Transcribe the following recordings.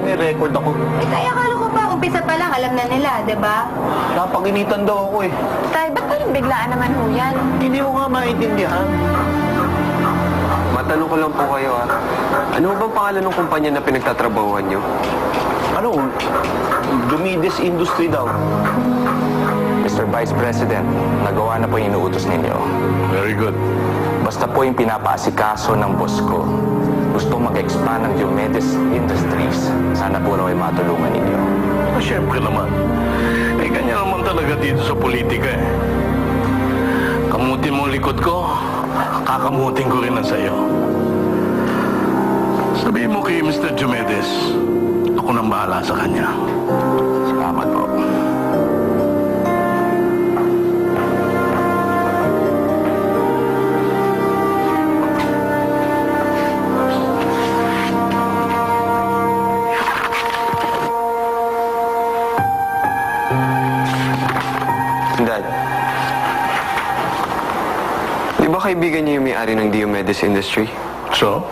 May record ako. Eh, kaya akala ko ba, umpisa pa lang, alam na nila, di ba? Napaginitan daw ako eh. Tay, ba't parang biglaan naman ho yan? Hindi ko nga maintindihan. Matanong ko lang po kayo Ano bang pangalan ng kumpanya na pinagtatrabahuan nyo? Ano? Dumides Industry daw. Mr. Vice President, nagawa na po yung inuutos ninyo. Very good. Basta po yung pinapaasikaso ng boss ko. Gusto mag-expand ng Diomedes Industries. Sana po raw ay matulungan ninyo. Siyempre naman. Ganyan naman talaga dito sa politika eh. Kamutin mo ang likod ko, kakamutin ko rin ang sayo. Sabihin mo kay Mr. Diomedes, ako nang bahala sa kanya. Salamat po. Dad, di ba kaibigan niyo yung may-ari ng Diomedes Industry? So?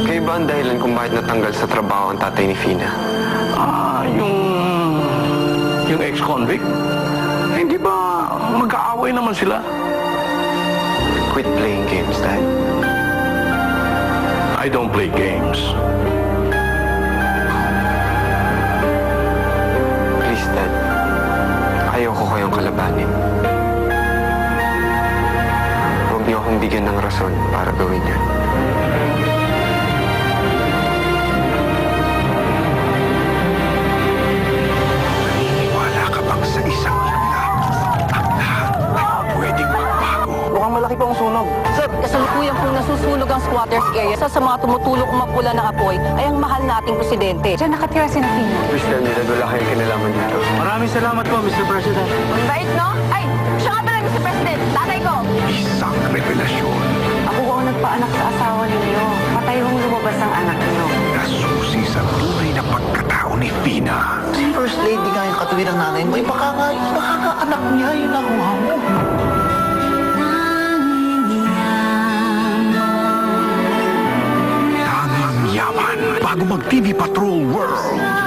Kayo ba ang dahilan kung bakit natanggal sa trabaho ang tatay ni Fina? Yung ex-convict? Hindi ba mag-aaway naman sila? Quit playing games, Dad. I don't play games. Please, Dad. Ayoko kayong kalabanin. Huwag niyo akong bigyan ng rason para gawin yan. Naniniwala ka bang sa isang lahat? Ang lahat ay pwedeng magbago. Mukhang malaki pa ang sunog. Sir, kasalukuyan pong nasusunog ang squatters area. Isa sa mga tumutulong umapula ng apoy ay ang mahal nating presidente. Diyan nakatira si Nafina. Please tell me, Dad, wala kayong kinalaman dito. Maraming salamat po, Mr. President. Ang bait, no? Ay, siya nga pala, Mr. President, tatay ko. Isang revelasyon Ako ang nagpaanak sa asawa ninyo. Patay hong lumabas ang anak niyo. na susi sa tunay na pagkatao ni Fina. Si First Lady nga yung katuwid ng nanay mo. Baka nga anak niya yung nakuha mo. Tamang yaman bago mag-TV Patrol World.